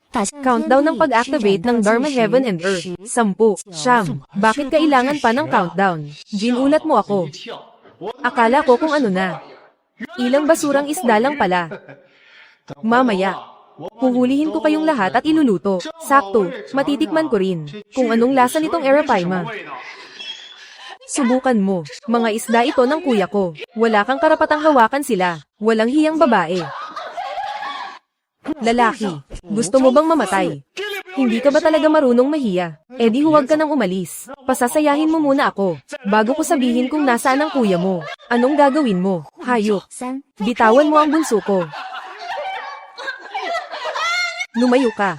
Countdown ng pag-activate ng Dharma Heaven and Earth. 10, 9. Bakit kailangan pa ng countdown? Ginulat mo ako. Akala ko kung ano na. Ilang basurang isda lang pala. Mamaya. Huhulihin ko kayong lahat at iluluto. Sakto, matitikman ko rin. Kung anong lasa nitong Arapaima. Subukan mo. Mga isda ito ng kuya ko. Wala kang karapatang hawakan sila. Walang hiyang babae. Lalaki, gusto mo bang mamatay? Hindi ka ba talaga marunong mahiya? E di huwag ka nang umalis. Pasasayahin mo muna ako. Bago ko sabihin kung nasaan ang kuya mo. Anong gagawin mo? Hayop. Bitawan mo ang bunso ko. Lumayo ka.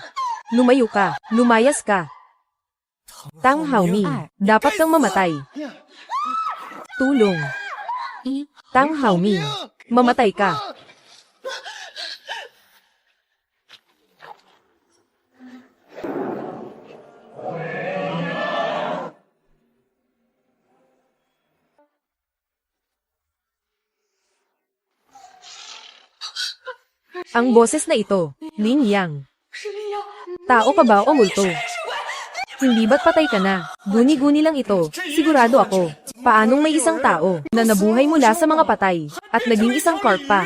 Lumayo ka. Lumayas ka. Tang Haoming, dapat kang mamatay. Tulong. Tang Haoming, mamatay ka. Ang boses na ito, Lin Yang. Tao ka ba o multo? Hindi ba't patay ka na? Guni-guni lang ito, sigurado ako. Paanong may isang tao na nabuhay mula sa mga patay at naging isang corp pa?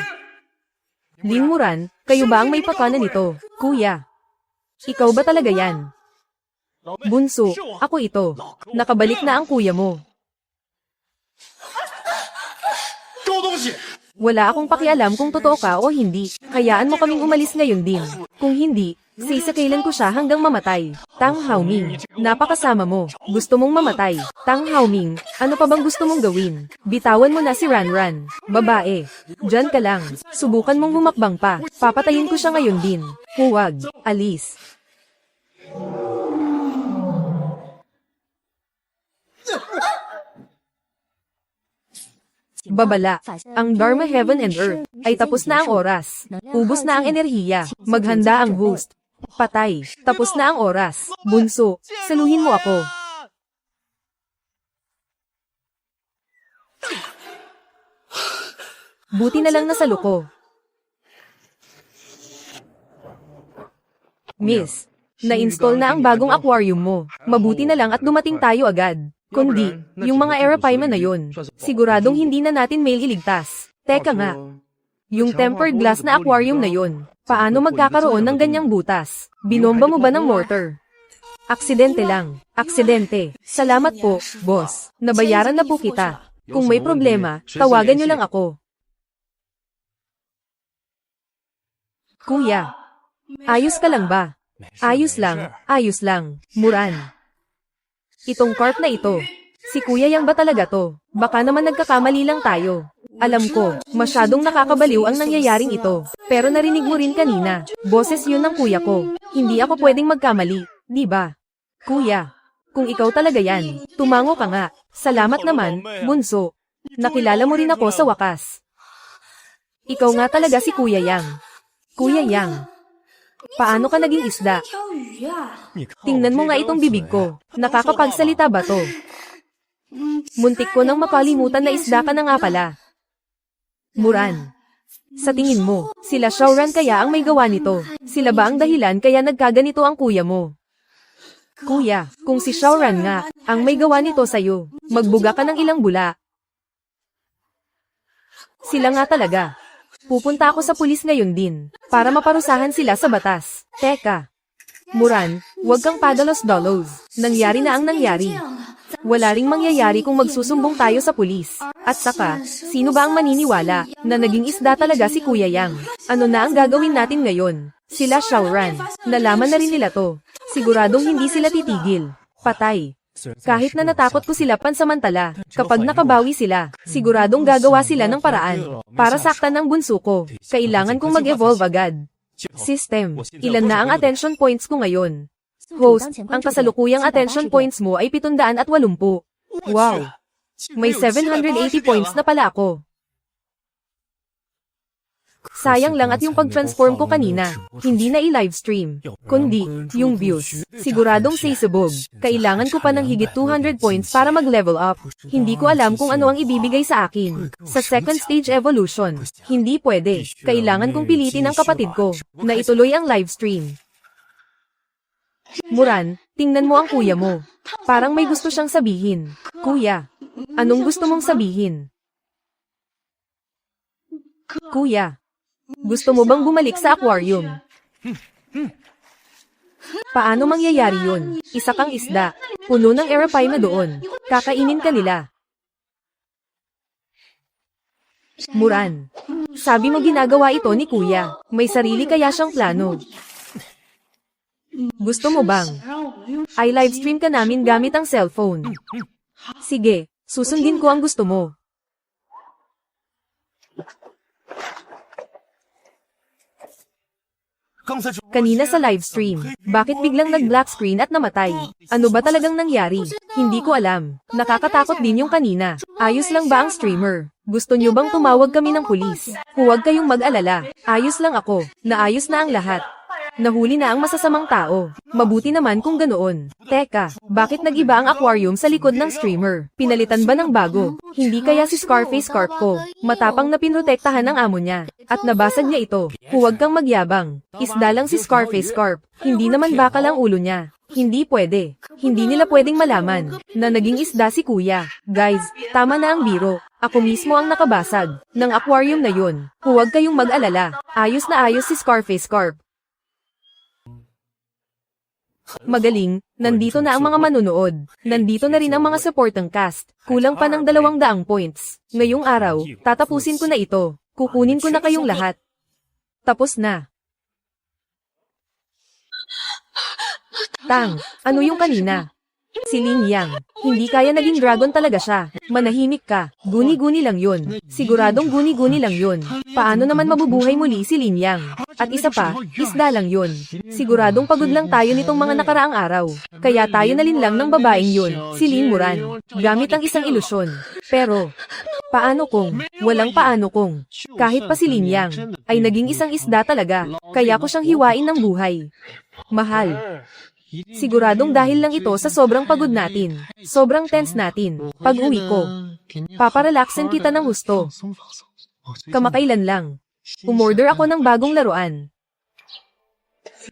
Lin Muran, kayo ba ang may pakanan nito? Kuya, ikaw ba talaga yan? Bunso, ako ito. Nakabalik na ang kuya mo. Wala akong pakialam kung totoo ka o hindi. Hayaan mo kaming umalis ngayon din. Kung hindi, sisakailan ko siya hanggang mamatay. Tang Haoming, napakasama mo. Gusto mong mamatay. Tang Haoming, ano pa bang gusto mong gawin? Bitawan mo na si Ranran. Babae, dyan ka lang. Subukan mong humakbang pa. Papatayin ko siya ngayon din. Huwag, alis. Babala, ang Dharma Heaven and Earth ay tapos na ang oras. Ubos na ang enerhiya. Maghanda ang host. Patay. Tapos na ang oras. Bunso, saluhin mo ako. Buti na lang nasalo ko. Miss, na-install na ang bagong aquarium mo. Mabuti na lang at dumating tayo agad. Kundi, yung mga Arapaima na yun, siguradong hindi na natin mailigtas. Teka nga, yung tempered glass na aquarium na yun, paano magkakaroon ng ganyang butas? Binomba mo ba ng mortar? Aksidente lang. Aksidente. Salamat po, boss. Nabayaran na po kita. Kung may problema, tawagan nyo lang ako. Kuya, ayos ka lang ba? Ayos lang, ayos lang. Muran. Itong corp na ito. Si Kuya Yang ba talaga to? Baka naman nagkakamali lang tayo. Alam ko, masyadong nakakabaliw ang nangyayaring ito. Pero narinig mo rin kanina, boses yun ng kuya ko. Hindi ako pwedeng magkamali, di ba? Kuya, kung ikaw talaga yan, tumango ka nga. Salamat naman, bunso. Nakilala mo rin ako sa wakas. Ikaw nga talaga si Kuya Yang. Kuya Yang. Paano ka naging isda? Tingnan mo nga itong bibig ko. Nakakapagsalita ba to? Muntik ko nang makalimutan na isda ka na nga pala. Muran. Sa tingin mo, sila Shaoran kaya ang may gawa nito? Sila ba ang dahilan kaya nagkaganito ang kuya mo? Kuya, kung si Shaoran nga, ang may gawa nito sa'yo, magbuga ka ng ilang bula. Sila nga talaga. Pupunta ako sa pulis ngayon din, para maparusahan sila sa batas. Teka. Muran, huwag kang padalos-dalos. Nangyari na ang nangyari. Wala ring mangyayari kung magsusumbong tayo sa pulis. At saka, sino ba ang maniniwala na naging isda talaga si Kuya Yang? Ano na ang gagawin natin ngayon? Sila Shaoran. Nalaman na rin nila to. Siguradong hindi sila titigil. Patay. Kahit na natakot ko sila pansamantala, kapag nakabawi sila, siguradong gagawa sila ng paraan para saktan ng bunso ko. Kailangan kong mag-evolve agad. System, ilan na ang attention points ko ngayon? Host, ang kasalukuyang attention points mo ay 780. Wow! May 780 points na pala ako. Sayang lang at yung pag-transform ko kanina, hindi na i-livestream, kundi, yung views. Siguradong sisibog. Kailangan ko pa ng higit 200 points para mag-level up. Hindi ko alam kung ano ang ibibigay sa akin. Sa second stage evolution, hindi pwede. Kailangan kong pilitin ang kapatid ko, na ituloy ang livestream. Muran, tingnan mo ang kuya mo. Parang may gusto siyang sabihin. Kuya, anong gusto mong sabihin? Kuya, gusto mo bang bumalik sa aquarium? Paano mangyayari yun? Isa kang isda, puno ng aeropie na doon. Kakainin ka nila. Muran, sabi mo ginagawa ito ni kuya. May sarili kaya siyang plano. Gusto mo bang i-livestream ka namin gamit ang cellphone? Sige, susundin ko ang gusto mo. Kanina sa livestream, bakit biglang nag-black screen at namatay? Ano ba talagang nangyari? Hindi ko alam. Nakakatakot din yung kanina. Ayos lang ba ang streamer? Gusto nyo bang tumawag kami ng pulis? Huwag kayong mag-alala. Ayos lang ako. Naayos na ang lahat. Nahuli na ang masasamang tao. Mabuti naman kung ganoon. Teka, bakit nag-iba ang aquarium sa likod ng streamer? Pinalitan ba ng bago? Hindi kaya si Scarface Carp ko. Matapang na pinrotektahan ng amo niya. At nabasag niya ito. Huwag kang magyabang. Isda lang si Scarface Carp. Hindi naman bakal ang ulo niya. Hindi pwede. Hindi nila pwedeng malaman na naging isda si kuya. Guys, tama na ang biro. Ako mismo ang nakabasag ng aquarium na yun. Huwag kayong mag-alala. Ayos na ayos si Scarface Carp. Magaling, nandito na ang mga manunood. Nandito na rin ang mga supportang cast. Kulang pa ng 200 points. Ngayong araw, tatapusin ko na ito. Kukunin ko na kayong lahat. Tapos na. Tang, ano yung kanina? Si Ling Yang. Hindi kaya naging dragon talaga siya. Manahimik ka. Guni-guni lang yun. Siguradong guni-guni lang yun. Paano naman mabubuhay muli si Ling Yang? At isa pa, isda lang yun. Siguradong pagod lang tayo nitong mga nakaraang araw. Kaya tayo nalin lang ng babaeng yun, si Lin Muran. Gamit ang isang ilusyon. Pero, paano kung, walang paano kung, kahit pa si Ling Yang, ay naging isang isda talaga. Kaya ko siyang hiwain ng buhay. Mahal. Siguradong dahil lang ito sa sobrang pagod natin. Sobrang tense natin. Pag uwi ko, paparelaxin kita ng gusto. Kamakailan lang. Umorder ako ng bagong laruan.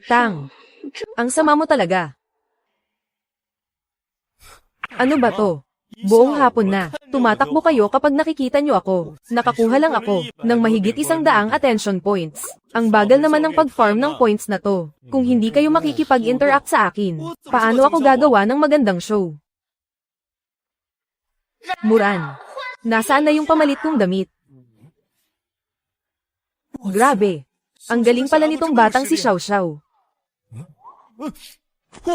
Tang, ang sama mo talaga. Ano ba to? Buong hapon na, tumatakbo kayo kapag nakikita nyo ako. Nakakuha lang ako ng mahigit 100 attention points. Ang bagal naman ng pag-farm ng points na to. Kung hindi kayo makikipag-interact sa akin, paano ako gagawa ng magandang show? Muran, nasaan na yung pamalit kong damit? Grabe, ang galing pala nitong batang si Xiao Xiao.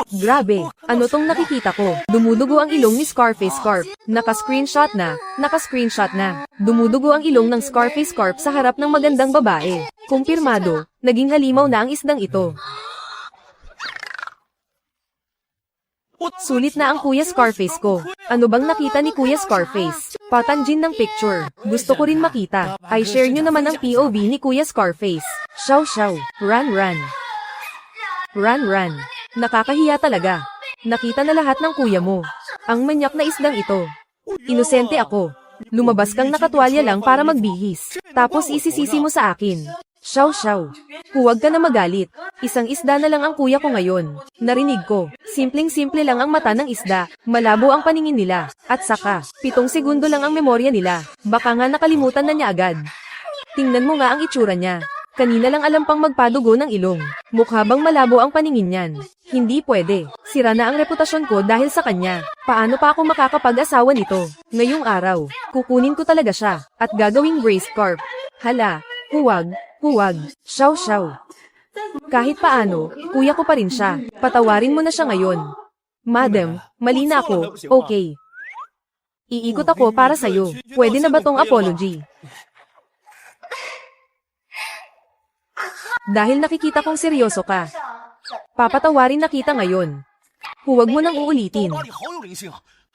Grabe, ano tong nakikita ko? Dumudugo ang ilong ni Scarface Carp. Naka-screenshot na. Dumudugo ang ilong ng Scarface Carp sa harap ng magandang babae. Kumpirmado, naging halimaw na ang isdang ito. Sulit na ang Kuya Scarface ko. Ano bang nakita ni Kuya Scarface? Patanjin ng picture. Gusto ko rin makita. Ay share nyo naman ang POV ni Kuya Scarface. Xiao Xiao, run run. Run run. Nakakahiya talaga. Nakita na lahat ng kuya mo. Ang manyak na isdang ito. Inosente ako. Lumabas kang nakatwalya lang para magbihis. Tapos isisisi mo sa akin. Xiao Xiao. Huwag ka na magalit. Isang isda na lang ang kuya ko ngayon. Narinig ko. Simpleng-simple lang ang mata ng isda. Malabo ang paningin nila. At saka, 7 segundo lang ang memorya nila. Baka nga nakalimutan na niya agad. Tingnan mo nga ang itsura niya. Kanina lang alam pang magpadugo ng ilong. Mukha bang malabo ang paningin niyan? Hindi pwede. Sira na ang reputasyon ko dahil sa kanya. Paano pa ako makakapag-asawa nito? Ngayong araw, kukunin ko talaga siya. At gagawing Grace Carp. Hala, huwag. Xiao Xiao. Kahit paano, kuya ko pa rin siya. Patawarin mo na siya ngayon. Madam, mali na ako. Okay. Iikot ako para sa'yo. Pwede na ba tong apology? Dahil nakikita kong seryoso ka. Papatawarin na kita ngayon. Huwag mo nang uulitin.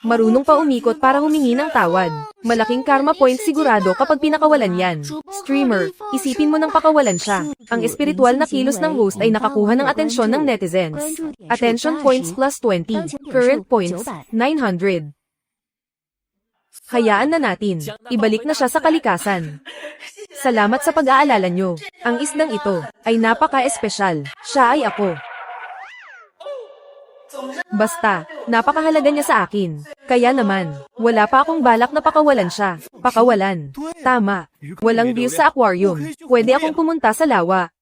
Marunong pa umikot para humingi ng tawad. Malaking karma point sigurado kapag pinakawalan yan. Streamer, isipin mo nang pakawalan siya. Ang espiritual na kilos ng host ay nakakuha ng atensyon ng netizens. Attention points plus 20. Current points, 900. Hayaan na natin. Ibalik na siya sa kalikasan. Salamat sa pag-aalala nyo. Ang isdang ito ay napaka-espesyal. Siya ay ako. Basta, napakahalaga niya sa akin. Kaya naman, wala pa akong balak na pakawalan siya. Pakawalan. Tama. Walang view sa aquarium. Pwede akong pumunta sa lawa.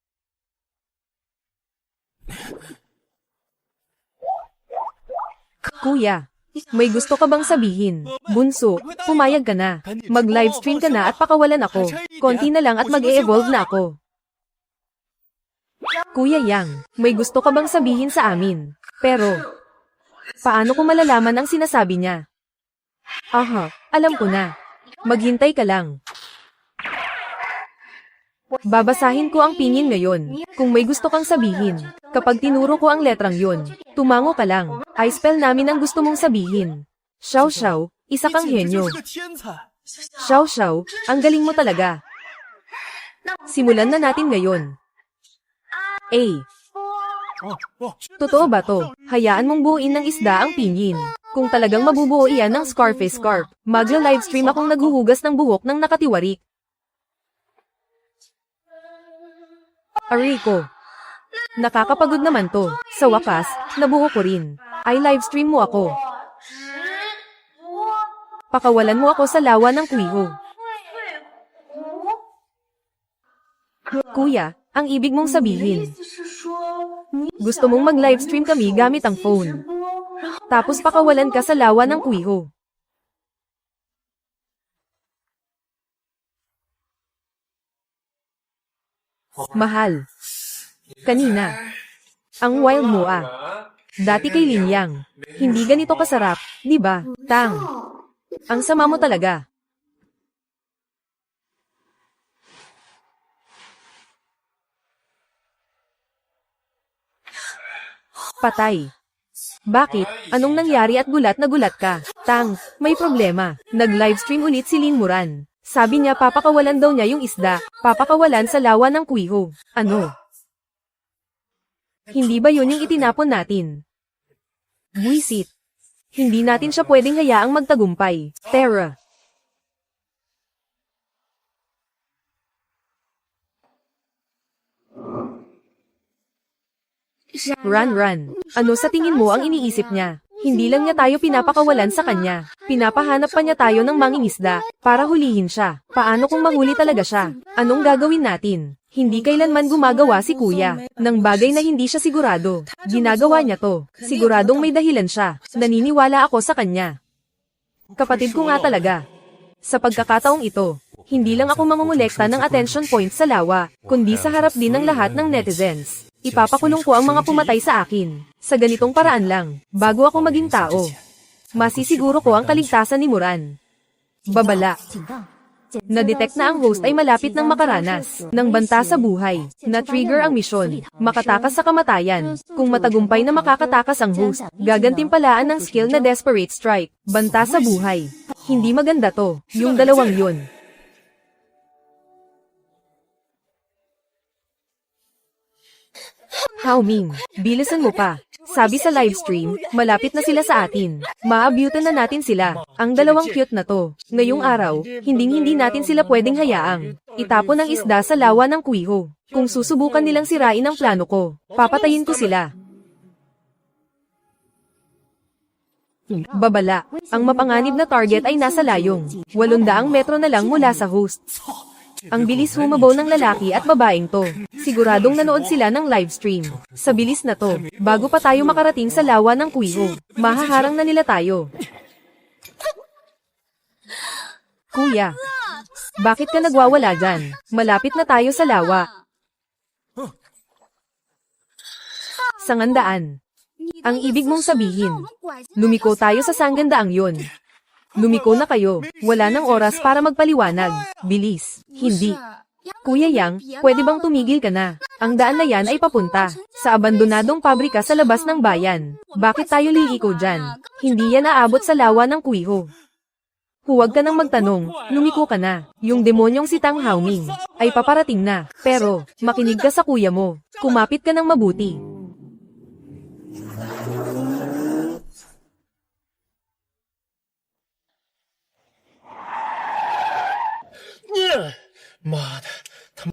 Kuya, may gusto ka bang sabihin? Bunso, pumayag ka na. Mag-livestream ka na at pakawalan ako. Konti na lang at mag-e-evolve na ako. Kuya Yang, may gusto ka bang sabihin sa amin? Pero, paano ko malalaman ang sinasabi niya? Aha, alam ko na. Maghintay ka lang. Babasahin ko ang pinin ngayon, kung may gusto kang sabihin. Kapag tinuro ko ang letrang yun, tumango ka lang. I-spell namin ang gusto mong sabihin. Xiao Xiao, isa kang henyo. Xiao Xiao, ang galing mo talaga. Simulan na natin ngayon. A. Totoo ba to? Hayaan mong buuin ng isda ang pinyin. Kung talagang mabubuo iyan ng Scarface Carp, magla-livestream akong naghuhugas ng buhok ng nakatiwarik. Aray ko. Nakakapagod naman to. Sa wakas, nabuo ko rin. Ay livestream mo ako. Pakawalan mo ako sa lawa ng kuwiho. Kuya, ang ibig mong sabihin. Gusto mong mag-livestream kami gamit ang phone. Tapos pakawalan ka sa lawa ng kuwiho. Mahal. Kanina. Ang wild mo ah. Dati kay Linyang. Hindi ganito kasarap, di ba? Tang. Ang sama mo talaga. Patay. Bakit? Anong nangyari at gulat na gulat ka? Tang, may problema. Nag-livestream ulit si Lin Muran. Sabi niya papakawalan daw niya yung isda, papakawalan sa lawa ng kuwiho. Ano? Hindi ba yun yung itinapon natin? Buisit. Hindi natin siya pwedeng hayaang magtagumpay. Terra. Run. Ano sa tingin mo ang iniisip niya? Hindi lang niya tayo pinapakawalan sa kanya. Pinapahanap pa niya tayo ng mangingisda, para hulihin siya. Paano kung mahuli talaga siya? Anong gagawin natin? Hindi kailanman gumagawa si kuya, ng bagay na hindi siya sigurado. Ginagawa niya to. Siguradong may dahilan siya. Naniniwala ako sa kanya. Kapatid ko nga talaga. Sa pagkakataong ito, hindi lang ako mangungulekta ng attention points sa lawa, kundi sa harap din ng lahat ng netizens. Ipapakulong ko ang mga pumatay sa akin. Sa ganitong paraan lang, bago ako maging tao. Masisiguro ko ang kaligtasan ni Muran. Babala. Na-detect na ang host ay malapit ng makaranas ng banta sa buhay. Na-trigger ang misyon, makatakas sa kamatayan. Kung matagumpay na makakatakas ang host, gagantimpalaan ng skill na Desperate Strike, banta sa buhay. Hindi maganda to, yung dalawang yun. Haoming, bilisan mo pa. Sabi sa livestream, malapit na sila sa atin. Maabutan na natin sila. Ang dalawang cute na to. Ngayong araw, hindi natin sila pwedeng hayaang itapon ang isda sa lawa ng kuwiho. Kung susubukan nilang sirain ang plano ko, papatayin ko sila. Babala, ang mapanganib na target ay nasa layong 800 metro na lang mula sa host. Ang bilis humabaw ng lalaki at babaeng to. Siguradong nanood sila ng livestream. Sa bilis na to, bago pa tayo makarating sa lawa ng kuwiho, mahaharang na nila tayo. Kuya, bakit ka nagwawala dyan? Malapit na tayo sa lawa. Sangandaan. Ang ibig mong sabihin, lumiko tayo sa sanggandaang yun. Lumiko na kayo, wala nang oras para magpaliwanag. Bilis, hindi. Kuya Yang, pwede bang tumigil ka na? Ang daan na yan ay papunta sa abandonadong pabrika sa labas ng bayan. Bakit tayo liliko dyan? Hindi yan aabot sa lawa ng kuwiho. Huwag ka nang magtanong, lumiko ka na. Yung demonyong si Tang Haoming ay paparating na. Pero, makinig ka sa kuya mo. Kumapit ka ng mabuti.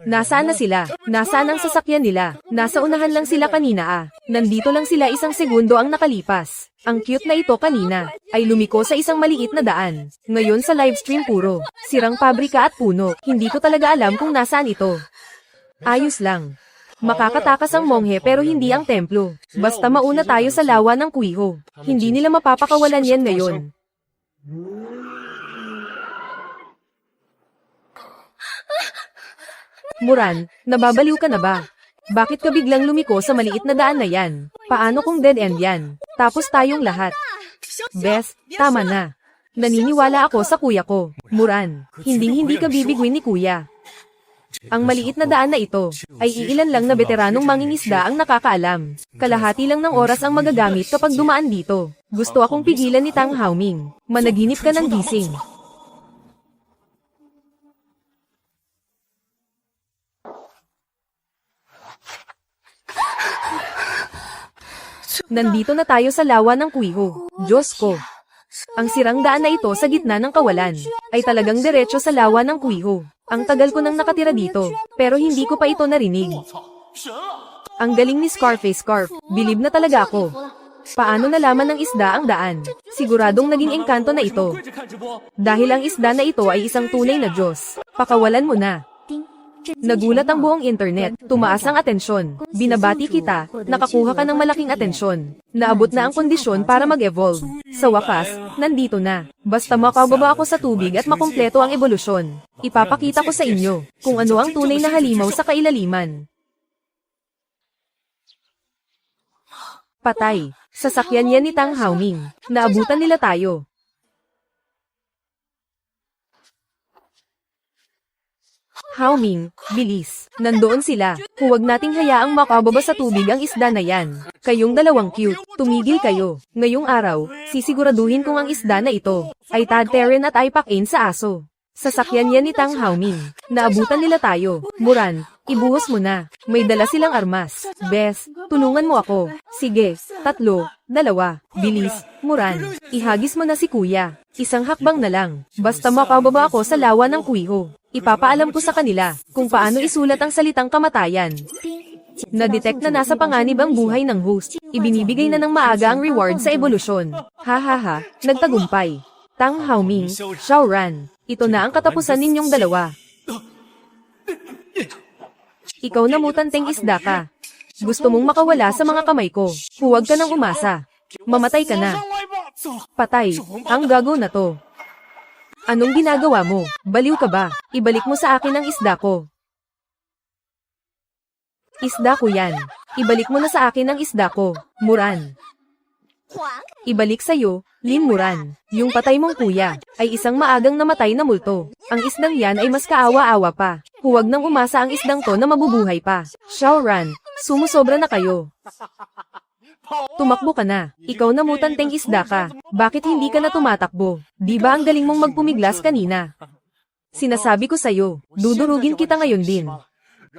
Nasaan na sila? Nasaan ang sasakyan nila? Nasa unahan lang sila kanina ah. Nandito lang sila isang segundo ang nakalipas. Ang cute na ito kanina ay lumiko sa isang maliit na daan. Ngayon sa livestream puro sirang pabrika at puno. Hindi ko talaga alam kung nasaan ito. Ayos lang. Makakatakas ang monghe pero hindi ang templo. Basta mauna tayo sa lawa ng kuwiho. Hindi nila mapapakawalan yan ngayon. Muran, nababaliw ka na ba? Bakit ka biglang lumiko sa maliit na daan na yan? Paano kung dead end yan? Tapos tayong lahat. Bes, tama na. Naniniwala ako sa kuya ko. Muran, hindi ka bibiguin ni kuya. Ang maliit na daan na ito, ay iilan lang na veteranong mangingisda ang nakakaalam. Kalahati lang ng oras ang magagamit kapag dumaan dito. Gusto akong pigilan ni Tang Haoming. Managinip ka ng gising. Nandito na tayo sa lawa ng kuwiho. Diyos ko. Ang sirang daan na ito sa gitna ng kawalan, ay talagang diretso sa lawa ng kuwiho. Ang tagal ko nang nakatira dito, pero hindi ko pa ito narinig. Ang galing ni Scarface Scarf, bilib na talaga ako. Paano nalaman ng isda ang daan? Siguradong naging engkanto na ito. Dahil ang isda na ito ay isang tunay na Diyos. Pakawalan mo na. Nagulat ang buong internet, tumaas ang atensyon. Binabati kita, nakakuha ka ng malaking atensyon. Naabot na ang kondisyon para mag-evolve. Sa wakas, nandito na. Basta makababa ako sa tubig at makumpleto ang ebolusyon. Ipapakita ko sa inyo kung ano ang tunay na halimaw sa kailaliman. Patay. Sasakyan yan ni Tang Haoming. Naabutan nila tayo. Haoming, bilis. Nandoon sila. Huwag nating hayaang makababa sa tubig ang isda na yan. Kayong dalawang cute, tumigil kayo. Ngayong araw, sisiguraduhin kong ang isda na ito ay tadteren at ipakin sa aso. Sasakyan yan ni Tang Haoming. Naabutan nila tayo. Muran, ibuhos mo na. May dala silang armas. Bes, tulungan mo ako. Sige, 3, 2, bilis. Muran, ihagis mo na si kuya. Isang hakbang na lang. Basta makababa ako sa lawa ng kuwiho. Ipapaalam ko sa kanila kung paano isulat ang salitang kamatayan. Na-detect na nasa panganib ang buhay ng host. Ibinibigay na ng maaga ang reward sa ebolusyon. Hahaha, nagtagumpay. Tang Haoming, Xiaoran. Ito na ang katapusan ninyong dalawa. Ikaw na mutanteng isda ka. Gusto mong makawala sa mga kamay ko. Huwag ka nang umasa. Mamatay ka na. Patay, ang gago na to. Anong ginagawa mo? Baliw ka ba? Ibalik mo sa akin ang isda ko. Isda ko yan. Ibalik mo na sa akin ang isda ko, Muran. Ibalik sa'yo, Lin Muran. Yung patay mong kuya, ay isang maagang namatay na multo. Ang isdang yan ay mas kaawa-awa pa. Huwag nang umasa ang isdang to na mabubuhay pa. Xiaoran, sumusobra na kayo. Tumakbo ka na. Ikaw na mutanteng isda ka. Bakit hindi ka na tumatakbo? Di ba ang galing mong magpumiglas kanina? Sinasabi ko sa'yo, dudurugin kita ngayon din.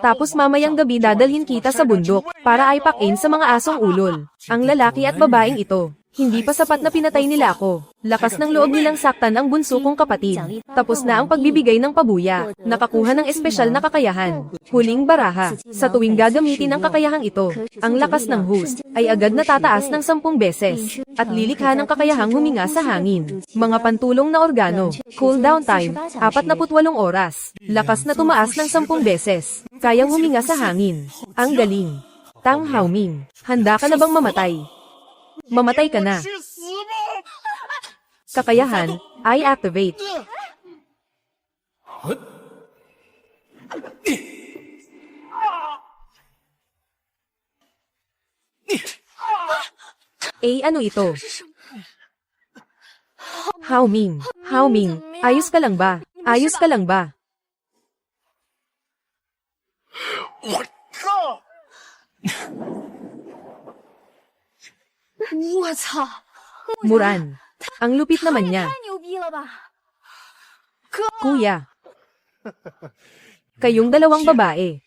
Tapos mamayang gabi dadalhin kita sa bundok, para ipakin sa mga asong ulol. Ang lalaki at babaeng ito, hindi pa sapat na pinatay nila ako. Lakas ng loob nilang saktan ang bunso kong kapatid. Tapos na ang pagbibigay ng pabuya. Nakakuha ng espesyal na kakayahan. Huling baraha. Sa tuwing gagamitin ang kakayahang ito, ang lakas ng host ay agad na tataas ng 10 beses. At lilikha ng kakayahang huminga sa hangin. Mga pantulong na organo. Cooldown time, 48 oras. Lakas na tumaas ng 10 beses. Kayang huminga sa hangin. Ang galing. Tang Haoming, handa ka na bang mamatay? Mamatay ka na. Kakayahan, I activate. Ano ito? Haoming, ayos ka lang ba? Ayos ka lang ba? Muran, ang lupit naman niya. Kuya, kayong dalawang babae.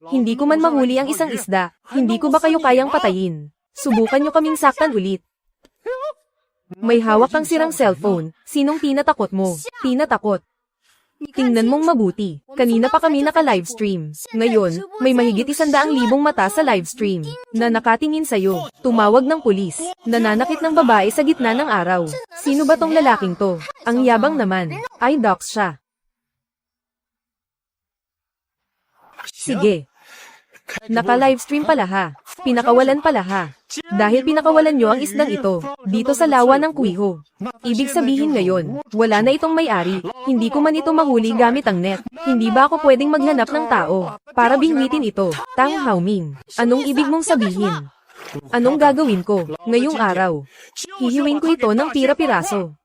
Hindi ko man mahuli ang isang isda, hindi ko ba kayo kayang patayin? Subukan nyo kaming saktan ulit. May hawak kang sirang cellphone, sinong tinatakot mo? Tinatakot. Tingnan mong mabuti. Kanina pa kami naka-livestream. Ngayon, may mahigit 100,000 mata sa livestream na nakatingin sa'yo. Tumawag ng pulis. Nananakit ng babae sa gitna ng araw. Sino ba tong lalaking to? Ang yabang naman. Ay, dox siya. Sige. Naka-livestream pala ha. Pinakawalan pala ha. Dahil pinakawalan nyo ang isdang ito, dito sa lawa ng Kuiho. Ibig sabihin ngayon, wala na itong may-ari. Hindi ko man ito mahuli gamit ang net. Hindi ba ako pwedeng maghanap ng tao para bingwitin ito? Tang Haoming, anong ibig mong sabihin? Anong gagawin ko ngayong araw? Hihiwin ko ito ng pira-piraso.